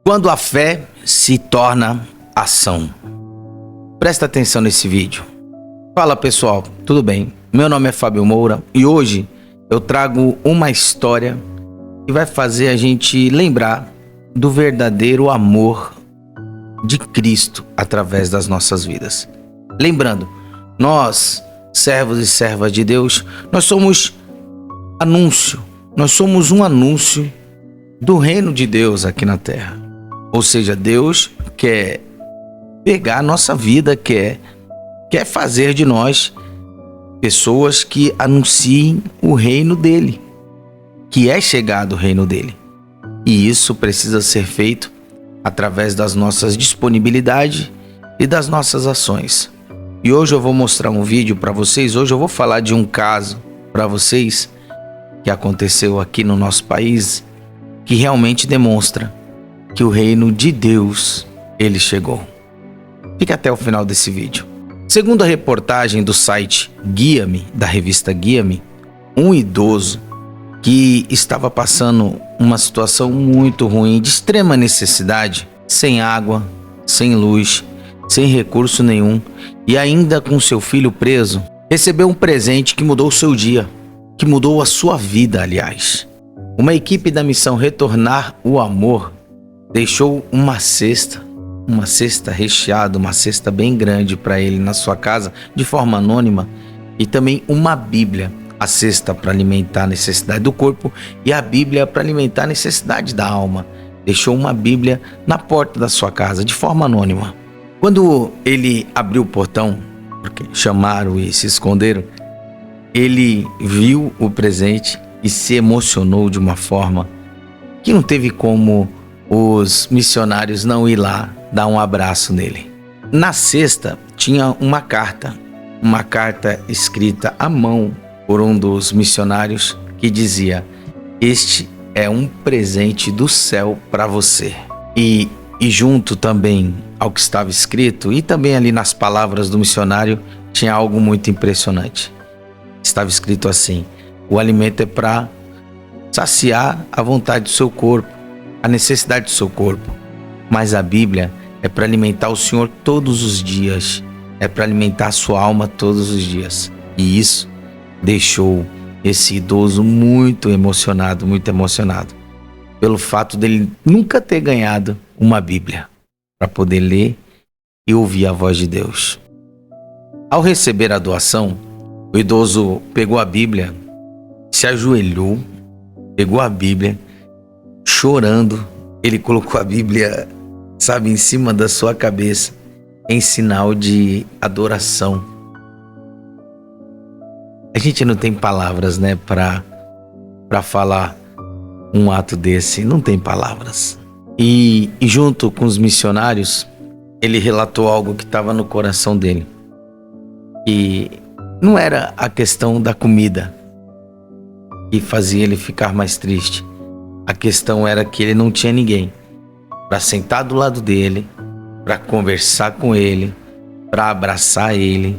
Quando a fé se torna ação. Presta atenção nesse vídeo. Fala pessoal, tudo bem? Meu nome é Fábio Moura e hoje eu trago uma história que vai fazer a gente lembrar do verdadeiro amor de Cristo através das nossas vidas. Lembrando, nós, servos e servas de Deus, nós somos um anúncio do reino de Deus aqui na terra. Ou seja, Deus quer pegar a nossa vida, quer fazer de nós pessoas que anunciem o reino dele, que é chegado o reino dele. E isso precisa ser feito através das nossas disponibilidades e das nossas ações. E hoje eu vou mostrar um vídeo para vocês. Hoje eu vou falar de um caso para vocês que aconteceu aqui no nosso país, que realmente demonstra que o reino de Deus, ele chegou. Fica até o final desse vídeo. Segundo a reportagem do site Guia-me, da revista Guia-me, um idoso que estava passando uma situação muito ruim, de extrema necessidade, sem água, sem luz, sem recurso nenhum e ainda com seu filho preso, recebeu um presente que mudou o seu dia, que mudou a sua vida, aliás. Uma equipe da missão Retornar o Amor deixou uma cesta recheada, uma cesta bem grande para ele na sua casa, de forma anônima, e também uma Bíblia. A cesta para alimentar a necessidade do corpo e a Bíblia para alimentar a necessidade da alma. Deixou uma Bíblia na porta da sua casa, de forma anônima. Quando ele abriu o portão, porque chamaram e se esconderam, ele viu o presente e se emocionou de uma forma que não teve como os missionários não ir lá dar um abraço nele. Na cesta tinha uma carta escrita à mão por um dos missionários, que dizia: "Este é um presente do céu para você." E junto também ao que estava escrito, e também ali nas palavras do missionário, tinha algo muito impressionante. Estava escrito assim: "O alimento é para saciar a vontade do seu corpo, a necessidade do seu corpo. Mas a Bíblia é para alimentar o Senhor todos os dias, é para alimentar a sua alma todos os dias." E isso deixou esse idoso muito emocionado pelo fato dele nunca ter ganhado uma Bíblia para poder ler e ouvir a voz de Deus. Ao receber a doação, o idoso pegou a Bíblia, se ajoelhou, pegou a Bíblia, chorando, ele colocou a Bíblia, em cima da sua cabeça, em sinal de adoração. A gente não tem palavras, para falar um ato desse, não tem palavras. E junto com os missionários, ele relatou algo que estava no coração dele. E não era a questão da comida que fazia ele ficar mais triste. A questão era que ele não tinha ninguém para sentar do lado dele, para conversar com ele, para abraçar ele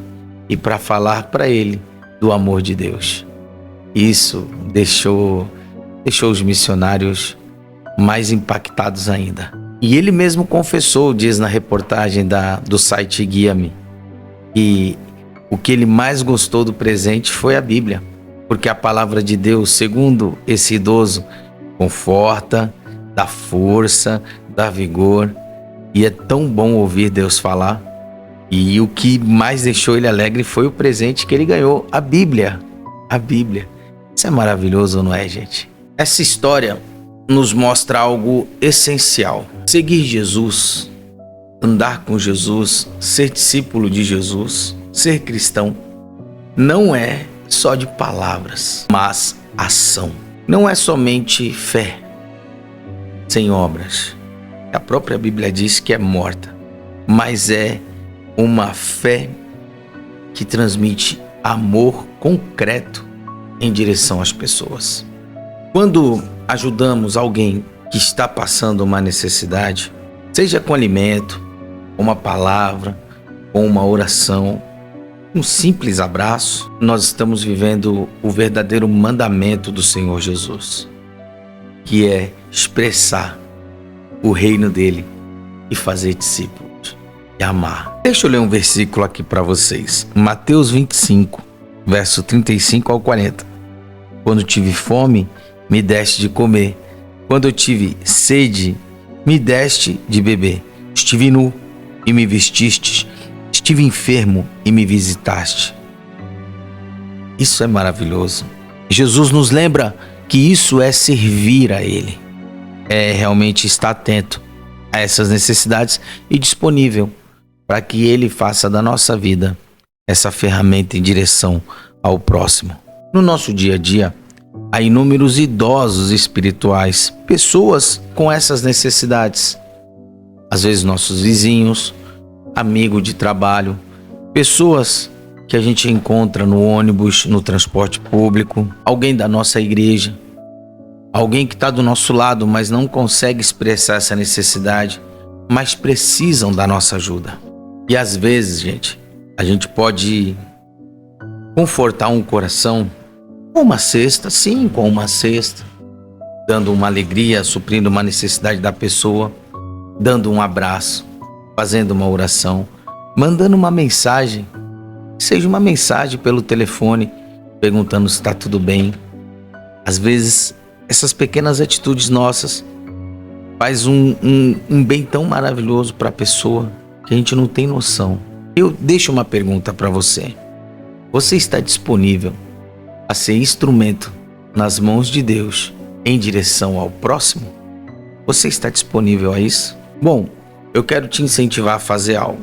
e para falar para ele do amor de Deus. Isso deixou os missionários mais impactados ainda. E ele mesmo confessou, diz na reportagem do site Guia-me, que o que ele mais gostou do presente foi a Bíblia, porque a palavra de Deus, segundo esse idoso, conforta, dá força, dá vigor, e é tão bom ouvir Deus falar. E o que mais deixou ele alegre foi o presente que ele ganhou, a Bíblia. A Bíblia. Isso é maravilhoso, não é, gente? Essa história nos mostra algo essencial. Seguir Jesus, andar com Jesus, ser discípulo de Jesus, ser cristão, não é só de palavras, mas ação. Não é somente fé sem obras. A própria Bíblia diz que é morta, mas é uma fé que transmite amor concreto em direção às pessoas. Quando ajudamos alguém que está passando uma necessidade, seja com alimento, com uma palavra, com uma oração, um simples abraço, nós estamos vivendo o verdadeiro mandamento do Senhor Jesus, que é expressar o reino dele e fazer discípulos e amar. Deixa eu ler um versículo aqui para vocês. Mateus 25, verso 35 ao 40. Quando tive fome, me deste de comer. Quando eu tive sede, me deste de beber. Estive nu e me vestistes. Estive enfermo e me visitaste. Isso é maravilhoso. Jesus nos lembra que isso é servir a Ele. É realmente estar atento a essas necessidades e disponível para que Ele faça da nossa vida essa ferramenta em direção ao próximo. No nosso dia a dia, há inúmeros idosos espirituais, pessoas com essas necessidades. Às vezes nossos vizinhos, amigo de trabalho, pessoas que a gente encontra no ônibus, no transporte público, alguém da nossa igreja, alguém que está do nosso lado, mas não consegue expressar essa necessidade, mas precisam da nossa ajuda. E às vezes, gente, a gente pode confortar um coração com uma cesta, sim, com uma cesta, dando uma alegria, suprindo uma necessidade da pessoa, dando um abraço, fazendo uma oração, mandando uma mensagem, seja uma mensagem pelo telefone, perguntando se está tudo bem. Às vezes, essas pequenas atitudes nossas faz um bem tão maravilhoso para a pessoa que a gente não tem noção. Eu deixo uma pergunta para você. Você está disponível a ser instrumento nas mãos de Deus em direção ao próximo? Você está disponível a isso? Bom, eu quero te incentivar a fazer algo.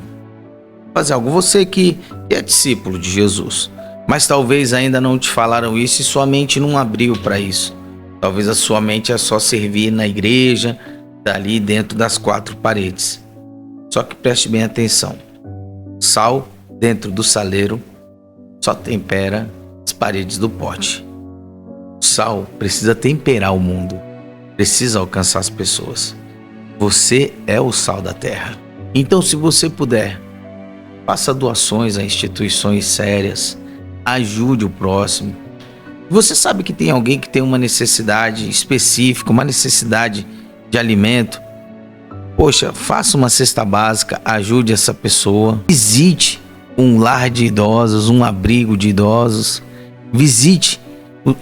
Você que é discípulo de Jesus, mas talvez ainda não te falaram isso e sua mente não abriu para isso. Talvez a sua mente é só servir na igreja, dali dentro das quatro paredes. Só que preste bem atenção. Sal dentro do saleiro só tempera as paredes do pote. O sal precisa temperar o mundo, precisa alcançar as pessoas. Você é o sal da terra. Então, se você puder, faça doações a instituições sérias, ajude o próximo. Você sabe que tem alguém que tem uma necessidade específica, uma necessidade de alimento? Poxa, faça uma cesta básica, ajude essa pessoa. Visite um lar de idosos, um abrigo de idosos. Visite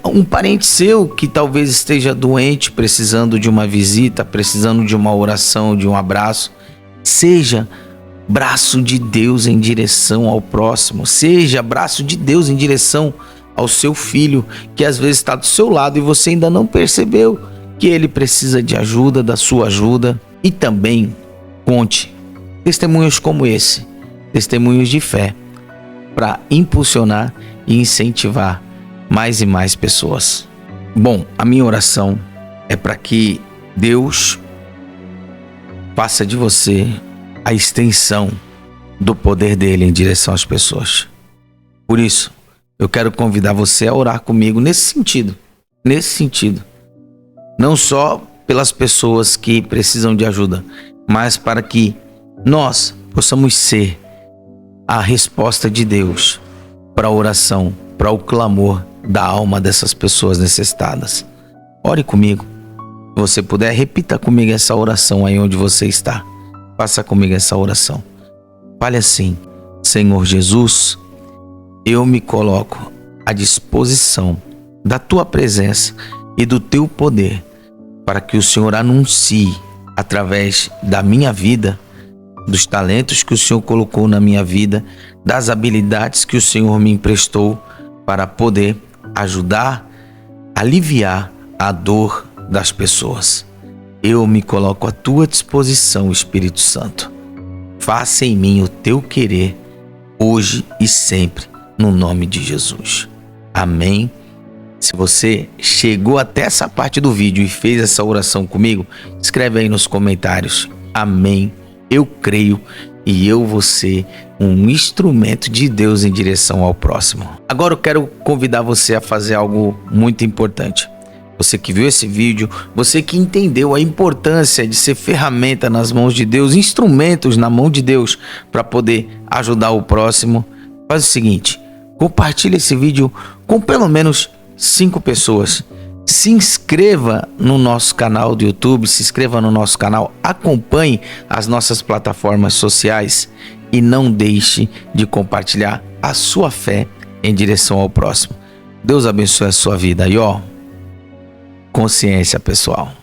um parente seu que talvez esteja doente, precisando de uma visita, precisando de uma oração, de um abraço. Seja braço de Deus em direção ao próximo. Seja braço de Deus em direção ao seu filho, que às vezes está do seu lado e você ainda não percebeu que ele precisa de ajuda, da sua ajuda. E também conte testemunhos como esse, testemunhos de fé, para impulsionar e incentivar mais e mais pessoas. Bom, a minha oração é para que Deus faça de você a extensão do poder dele em direção às pessoas. Por isso, eu quero convidar você a orar comigo nesse sentido. Não só pelas pessoas que precisam de ajuda, mas para que nós possamos ser a resposta de Deus para a oração, para o clamor da alma dessas pessoas necessitadas. Ore comigo. Se você puder, repita comigo essa oração aí onde você está. Faça comigo essa oração. Fale assim: Senhor Jesus, eu me coloco à disposição da Tua presença e do Teu poder para que o Senhor anuncie através da minha vida, dos talentos que o Senhor colocou na minha vida, das habilidades que o Senhor me emprestou para poder ajudar, aliviar a dor das pessoas. Eu me coloco à Tua disposição, Espírito Santo. Faça em mim o Teu querer, hoje e sempre, no nome de Jesus. Amém. Se você chegou até essa parte do vídeo e fez essa oração comigo, escreve aí nos comentários: amém, eu creio e eu vou ser um instrumento de Deus em direção ao próximo. Agora eu quero convidar você a fazer algo muito importante. Você que viu esse vídeo, você que entendeu a importância de ser ferramenta nas mãos de Deus, instrumentos na mão de Deus para poder ajudar o próximo, faz o seguinte: compartilhe esse vídeo com pelo menos 5 pessoas se inscreva no nosso canal do YouTube, se inscreva no nosso canal, acompanhe as nossas plataformas sociais e não deixe de compartilhar a sua fé em direção ao próximo. Deus abençoe a sua vida. E consciência, pessoal.